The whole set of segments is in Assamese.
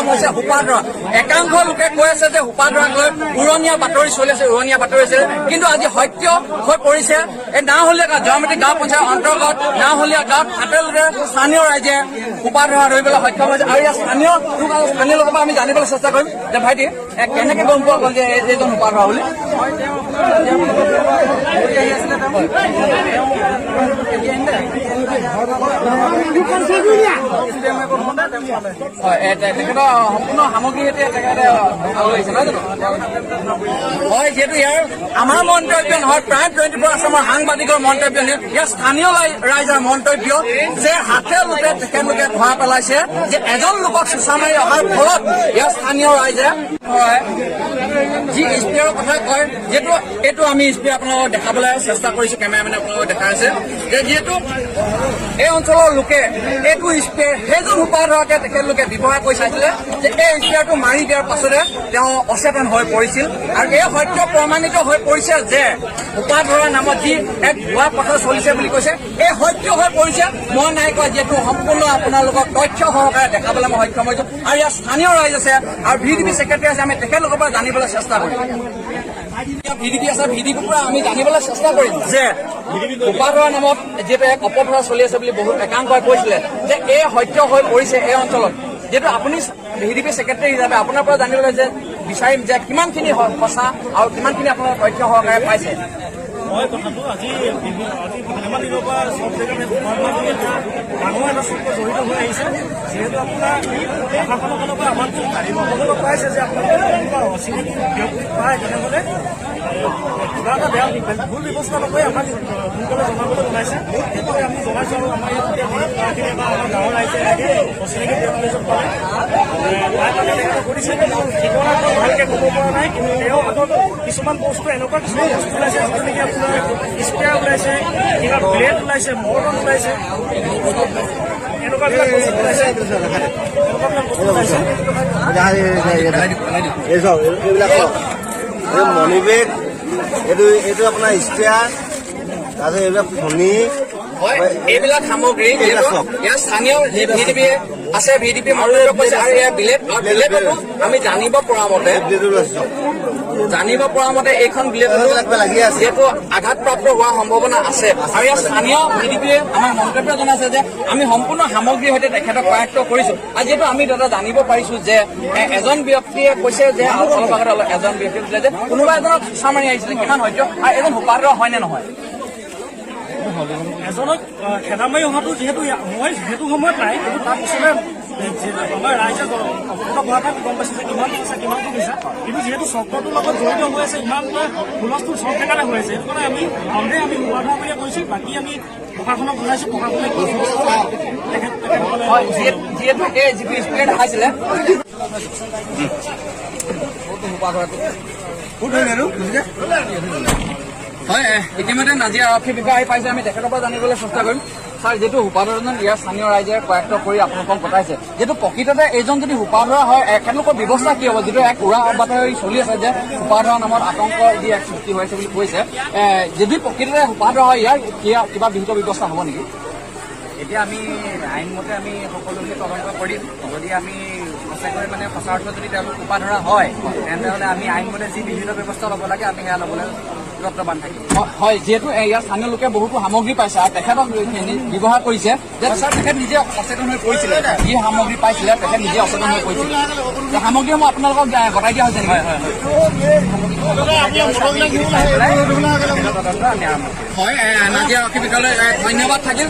নাম হৈছে সোপাধৰা। একাংশ লোকে কৈ আছে যে সোপাধৰাক লৈ উৰণীয়া বাতৰি চলি আছে, উৰণীয়া বাতৰি আছে, কিন্তু আজি সত্য হৈ পৰিছে। এই নাওহলীয়া গাঁও, জয়মতী গাঁও পঞ্চায়তৰ অন্তৰ্গত নাওহলীয়া গাঁৱত হাতেলৰে স্থানীয় ৰাইজে সোপাধৰা ধৰিবলৈ সক্ষম হৈছে। আৰু ইয়াৰ স্থানীয় লোকৰ পৰা আমি জানিবলৈ চেষ্টা কৰিম যে ভাইটি কেনেকে গম পোৱা গ'ল যে এইজন সোপাধৰা বুলি? তেখেতৰ সম্পূৰ্ণ সামগ্ৰী এতিয়া তেখেতে আহিছে নহয় জানো? হয়, যিহেতু ইয়াৰ আমাৰ মন্তব্য নহয়, প্ৰায় 24 আছামৰ সাংবাদিকৰ মন্তব্য নহয়, ইয়াৰ স্থানীয় ৰাইজৰ মন্তব্য যে হাতে লোকে তেখেতলোকে ধৰা পেলাইছে যে এজন লোকক চোচা মাৰি অহাৰ ফলত ইয়াৰ স্থানীয় ৰাইজে যি স্প্ৰেৰ কথা কয়, যিহেতু এইটো আমি স্প্ৰে আপোনালোকক দেখাবলৈ চেষ্টা কৰিছো, কেমেৰামেনে আপোনালোকক দেখাই আছে যে যিহেতু এই অঞ্চলৰ লোকে এইটো স্প্ৰে সেইজন সোপাধৰাকে তেখেতলোকে ব্যৱহাৰ কৰি চাইছিলে যে এই স্প্ৰেটো মাৰি দিয়াৰ পাছতে তেওঁ অচেতন হৈ পৰিছিল। আৰু এই সত্য প্ৰমাণিত হৈ পৰিছে যে সোপাধৰা নামত যি এক ভুৱা কথা চলিছে বুলি কৈছে, এই সত্য হৈ পৰিছে। মই নাই কোৱা, যিহেতু সম্পূৰ্ণ আপোনালোকক তথ্য সহকাৰে দেখাবলৈ মই সক্ষম হৈছো। আৰু ইয়াৰ স্থানীয় ৰাইজ আছে আৰু VDP ছেক্ৰেটাৰী আছে, আমি তেখেতলোকৰ পৰা জানিবলৈ চেষ্টা কৰিম। VDP আছে, VDPৰ পৰা আমি জানিবলৈ চেষ্টা কৰিম যে সোপাধৰা নামত যিহেতু এক অপধৰা চলি আছে বুলি বহুত একাংশই কৈছিলে যে এই সত্য হৈ পৰিছে এই অঞ্চলত। যিহেতু আপুনি VDP ছেক্ৰেটাৰী হিচাপে আপোনাৰ পৰা জানিবলৈ যে বিচাৰিম যে কিমানখিনি সঁচা আৰু কিমানখিনি আপোনাৰ তথ্য সহকাৰে পাইছে। মই কথাটো আজি ভালেমান দিনৰ পৰা চব জেগাত মানুহ এটা চুক্ত জড়িত হৈ আহিছে। যিহেতু আপোনাৰ প্ৰশাসনৰ ফালৰ পৰা আমাক অৱগত পাইছে যে আপোনালোকে কোনোবা অচিনাকি ব্যক্তি পায় তেনেহ'লে কিবা এটা বেয়া ভুল ব্যৱস্থা নকৰি আমাক সোনকালে জনাবলৈ জনাইছে। সেইটোকে আমি জনাইছোঁ আৰু আমাৰ ইয়াত বা আমাৰ গাঁৱৰ ৰাইজে অচিনাকি ব্যক্তি এজন পালে তাৰ কাৰণে তেখেতে কৰিছে, কিন্তু ঠিকনাটো ভালকৈ ক'ব পৰা নাই। কিন্তু তেওঁ আগত কিছুমান বস্তু এনেকুৱা কিছুমান বস্তু ওলাইছে যিটো নেকি আপোনাৰ স্প্ৰে ওলাইছে, কিবা ব্লেড ওলাইছে, মৰ্টন ওলাইছে, এনেকুৱাবিলাক বস্তু ওলাইছে, এনেকুৱাবিলাক বস্তু ওলাইছে। এইবিলাক মণিবেগ, এইটো আপোনাৰ স্প্ৰেয়াৰ, তাৰপিছত এইবিলাক ফণি, এইবিলাক সামগ্ৰী ইয়াৰ স্থানীয় VDP আছে, VDP মন্তব্য কৰিছে। আৰু ইয়াৰ বিলেটতো আমি জানিব পৰা মতে এইখন বিলেটত যিহেতু আঘাতপ্ৰাপ্ত হোৱাৰ সম্ভাৱনা আছে। আৰু ইয়াৰ স্থানীয় VDPয়ে আমাৰ মন্তব্য জনাইছে যে আমি সম্পূৰ্ণ সামগ্ৰীৰ সৈতে তেখেতক কৰায়ত্ব কৰিছো। আৰু যিহেতু আমি দাদা জানিব পাৰিছো যে এজন ব্যক্তিয়ে কৈছে যে অলপ আগতে এজন ব্যক্তিয়ে কৈছিলে যে কোনোবা এজনক চোচা মাৰি আহিছিলে, কিমান হয়তো আৰু এজন সোপাধৰা হয় নে নহয়? এজনক খেদা মাৰি অহাটো যিহেতু মই সেইটো সময়ত নাই, কিন্তু তাৰ পিছতে আমাৰ ৰাইজে অৱগত হোৱাৰ পৰা গম পাইছে যে কিমানটো আছে কিমানটো মিছা। কিন্তু যিহেতু চক্ৰটোৰ লগত জড়িত হৈ আছে, ইমান হুলস্থুল চব জেগাতে হৈ আছে, সেইটো কাৰণে আমি সন্দেহ আমি সোপাধৰা বুলিয়ে কৈছোঁ। বাকী আমি প্ৰশাসনক জনাইছোঁ, প্ৰশাসনে যিহেতু এই যিটো স্প্ৰে দেখাইছিলে হয়, ইতিমধ্যে নাজিৰা আৰক্ষী বিষয়া আহি পাইছে, আমি তেখেতৰ পৰা জানিবলৈ চেষ্টা কৰিম। ছাৰ, যিহেতু সোপাধৰাজন ইয়াৰ স্থানীয় ৰাইজে কৰায়ত্ব কৰি আপোনালোকক পঠাইছে, যিহেতু প্ৰকৃততে এইজন যদি সোপাধৰা হয় এখেতলোকৰ ব্যৱস্থা কি হ'ব? যিটো এক উৰা বাতৰি চলি আছে যে সোপাধৰা নামত আতংক যি এক সৃষ্টি হৈছে বুলি কৈছে, যদি প্ৰকৃততে সোপাধৰা হয় ইয়াৰ কিবা বিহিত ব্যৱস্থা হ'ব নেকি? এতিয়া আমি আইনমতে আমি সকলোকে তদন্ত কৰিম। যদি আমি সঁচাকৈ মানে সঁচা অৰ্থত যদি তেওঁলোক সোপাধৰা হয়, তেনেহ'লে আমি আইনমতে যি বিভিন্ন ব্যৱস্থা ল'ব লাগে আমি সেয়া ল'বলৈ যত্নবান থাকিম। হয়, যিহেতু ইয়াৰ স্থানীয় লোকে বহুতো সামগ্ৰী পাইছে আৰু তেখেতক ব্যৱহাৰ কৰিছে যে ছাৰ তেখেত নিজে অচেতন হৈ পৰিছিলে, যি সামগ্ৰী পাইছিলে তেখেত নিজে অচেতন হৈ পৰিছিলে। সামগ্ৰীসমূহ আপোনালোকক গতাই দিয়া হৈছে নেকি? হয়, নাজিৰা আৰক্ষী বিষয়ালৈ ধন্যবাদ থাকিল।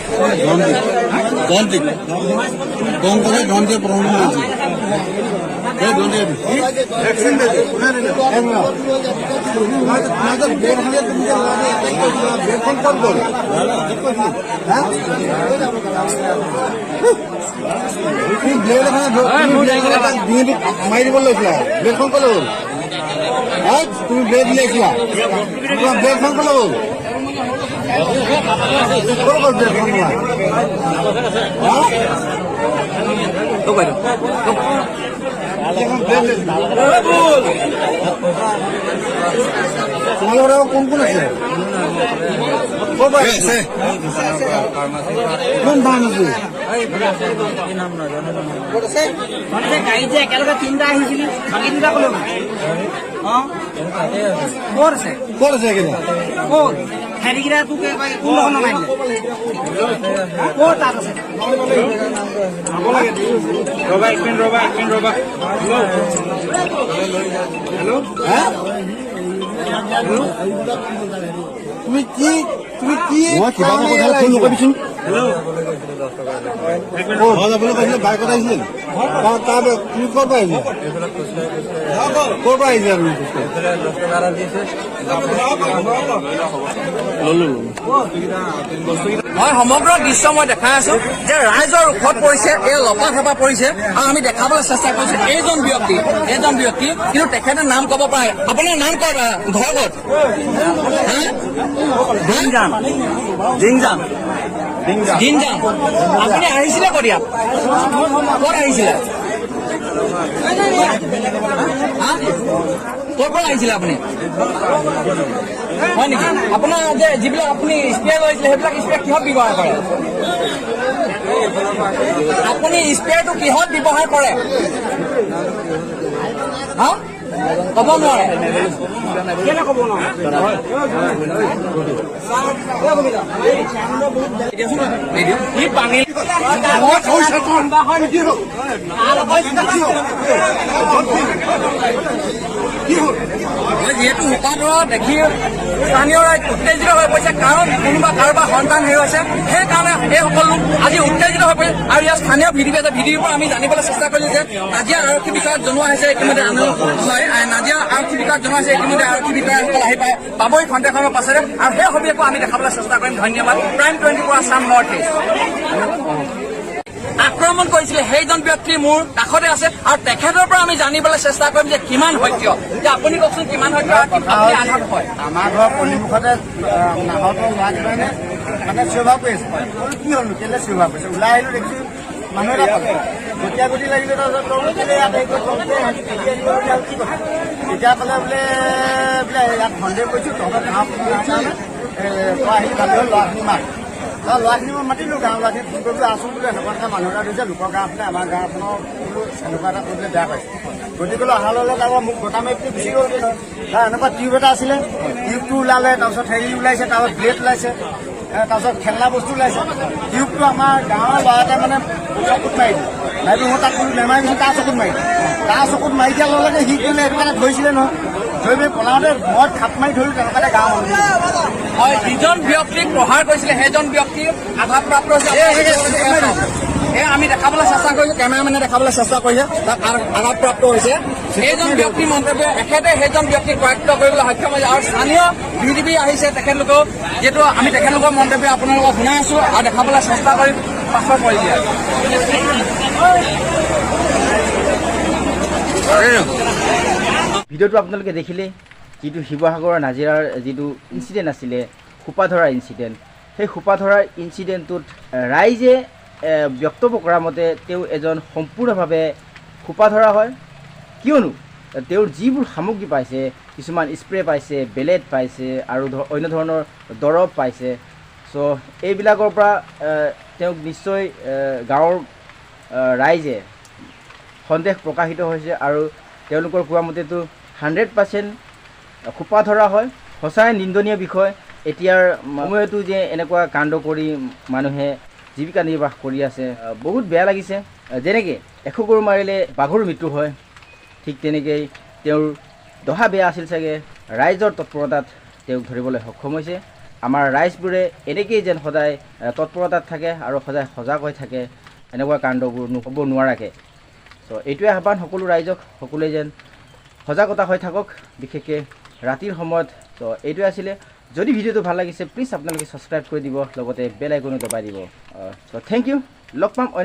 মাৰি দিব লৈছিলা, ব্লেডখন ক'লে হ'ল? তুমি ব্লেড উলিয়াইছিলা, তোমাৰ ব্লেডখন ক'লে হ'ল? ব্লেডখন তোমালোকৰ কোন কোন আছে? ক'ৰ পৰা আহিছে? কোন ফাৰ্মাচী? গাড়ীত যে একেলগে তিনিটা আহিছিলি বাকী দুটা ক'লৈ গ'ল? ক'ত আছে? ক'ত আছে এইকেইটা? ক'ত হেৰিকেইটা তোক কোনখন মাৰিলে? ক'ত তাত আছে? তুমি কি মই কিবা এটা কথা ফোন নকৰিবিচোন। যাবলৈ কৈছিলে বাইকত আহিছিলে তুমি ক'ৰ পৰা আহিছিলা? ক'ৰ পৰা আহিছিলা তুমি? মই সমগ্ৰ দৃশ্য মই দেখাই আছো যে ৰাইজৰ ৰোষত পৰিছে, এই লপা থপা পৰিছে আৰু আমি দেখাবলৈ চেষ্টা কৰিছো এইজন ব্যক্তি কিন্তু তেখেতে নাম ক'ব পাৰে। আপোনাৰ নাম ক'ত? ঘৰ ক'ত? জিংজাম। আপুনি আহিছিলে ক'ত ইয়াত? ক'ত আহিছিলে? ক'ৰ পৰা আহিছিলে আপুনি? হয় নেকি? আপোনাৰ যে যিবিলাক আপুনি স্প্ৰে লৈছিলে সেইবিলাক স্প্ৰে কিহত ব্যৱহাৰ কৰে? আপুনি স্প্ৰেটো কিহত ব্যৱহাৰ কৰে? হা? ক'ব নোৱাৰে? কেলে ক'ব নোৱাৰে? যিহেতু হোপাধৰা দেখি স্থানীয় ৰাইজ উত্তেজিত হৈ পৰিছে, কাৰণ কোনোবা কাৰোবাৰ সন্তান হেৰুৱাইছে, সেইকাৰণে এই সকলো আজি উত্তেজিত হৈ পৰিছে। আৰু ইয়াৰ স্থানীয় ভিডিঅ' পৰা আমি জানিবলৈ চেষ্টা কৰিলো যে নাজিয়া আৰক্ষী বিষয়াক জনোৱা হৈছে ইতিমধ্যে নাজিয়া আৰক্ষী বিষয়াক জনোৱা হৈছে ইতিমধ্যে আৰক্ষী বিষয়াসকল আহি পাবই খন্তেকৰ পাছতে, আৰু সেই ছবিকো আমি দেখাবলৈ চেষ্টা কৰিম। ধন্যবাদ। Prime 24 Assam north east. আক্ৰমণ কৰিছিলে সেইজন ব্যক্তি মোৰ কাষতে আছে আৰু তেখেতৰ পৰা আমি জানিবলৈ চেষ্টা কৰিম যে কিমান সত্য। যে আপুনি কওকচোন কিমান সত্য আপুনি আঘাত হয়? আমাৰ ঘৰৰ সন্মুখতে নাহৰটো ল'ৰাকেইজনে মানে চিঞৰ কৰি আছে। কি হ'লনো কেলে চিঞৰ কৰিছে? ওলাই আহিলো দেখিছো মানুহ এটা পালে গতিয়া গতি লাগিলে, তাৰপিছত কি কথা তেতিয়া পালে বোলে ইয়াত সন্দেহ কৰিছো তহঁতৰ গাঁৱৰ তই আহি ভাবি হ'ল ল'ৰাখিনি মাত। ল'ৰাখিনি মই মাতিলোঁ, গাঁৱৰ ল'ৰাখিনি ফোন কৰিবলৈ আছোঁ বোলো এনেকুৱা এটা মানুহ এটা দিছে লোকৰ গাঁওখনে আমাৰ গাঁওখনৰ বোলো এনেকুৱা এটা কৰিবলৈ বেয়া পাইছে। গতিকে অহাৰ লগে লগে মোক গোটা মাৰি পিনি গুচি গ'লগৈ। এনেকুৱা টিউব এটা আছিলে, টিউবটো ওলালে, তাৰপিছত হেৰি ওলাইছে, তাৰপিছত ব্লেড ওলাইছে, তাৰপিছত খেলনা বস্তু ওলাইছে। টিউবটো আমাৰ গাঁৱৰ ল'ৰা এটাই মানে চকুত মাৰি দিলে। নাইতো মই তাক কোনো বেমাৰী দিছোঁ, তাৰ চকুত মাৰি দিলে। তাৰ চকুত মাৰি দিয়াৰ লগে লগে সি কৰিলে সেইটো কাৰণে ধৰিছিলে নহয়, ধৰি পিনি পলাওঁতে মই খাপ মাৰি ধৰিলোঁ। তেনেকুৱাতে গাঁৱৰ মানুহ হয়, যিজন ব্যক্তিক প্ৰহাৰ কৰিছিলে সেইজন ব্যক্তি আঘাতপ্ৰাপ্ত হৈছে। আমি দেখাবলৈ চেষ্টা কৰিছো, কেমেৰামেনে দেখাবলৈ চেষ্টা কৰিছে তাক আঘাতপ্ৰাপ্ত হৈছে। সেইজন ব্যক্তিৰ মন্তব্য এখেতে সেইজন ব্যক্তিক কৰায়ত্ব কৰিবলৈ সক্ষম হৈছে। আৰু স্থানীয় ভিডিবি আহিছে, তেখেতলোকেও যিহেতু আমি তেখেতলোকৰ মন্তব্য আপোনালোকক শুনাই আছো আৰু দেখাবলৈ চেষ্টা কৰিম পাছৰ কৰি দিয়া। ভিডিঅ'টো আপোনালোকে দেখিলে, যিটো শিৱসাগৰৰ নাজিৰাৰ যিটো ইনচিডেণ্ট আছিলে, সোপাধৰাৰ ইনচিডেণ্ট, সেই সোপাধৰাৰ ইনচিডেণ্টটোত ৰাইজে বক্তব্য কৰা মতে তেওঁ এজন সম্পূৰ্ণভাৱে সোপাধৰা হয়। কিয়নো তেওঁৰ যিবোৰ সামগ্ৰী পাইছে, কিছুমান স্প্ৰে পাইছে, বেলেট পাইছে আৰু অন্য ধৰণৰ দৰৱ পাইছে। চ' এইবিলাকৰ পৰা তেওঁক নিশ্চয় গাঁৱৰ ৰাইজে সন্দেহ প্ৰকাশিত হৈছে আৰু তেওঁলোকৰ কোৱা মতেতো 100% সোপাধৰা হয়। সঁচাই নিন্দনীয় বিষয়। এতিয়াৰ সময়তো যে এনেকুৱা কাণ্ড কৰি মানুহে জীৱিকা নিৰ্বাহ কৰি আছে, বহুত বেয়া লাগিছে। যেনেকৈ এশ গৰু মাৰিলে বাঘৰ মৃত্যু হয়, ঠিক তেনেকৈ তেওঁৰ দহা বেয়া আছিল চাগে। ৰাইজৰ তৎপৰতাত তেওঁক ধৰিবলৈ সক্ষম হৈছে। আমাৰ ৰাইজবোৰে এনেকেই যেন সদায় তৎপৰতাত থাকে আৰু সদায় সজাগ হৈ থাকে, এনেকুৱা কাণ্ডবোৰ হ'ব নোৱাৰাকৈ। চ' এইটোৱে আহ্বান সকলো ৰাইজক, সকলোৱে যেন সজাগতা হৈ থাকক, বিশেষকৈ ৰাতিৰ সময়ত। ত' এইটোৱে আছিলে। যদি ভিডিঅ'টো ভাল লাগিছে প্লিজ আপোনালোকে ছাবস্ক্ৰাইব কৰি দিব, লগতে বেল আইকনো দবাই দিব। চ' থেংক ইউ। লগ পাম অন্য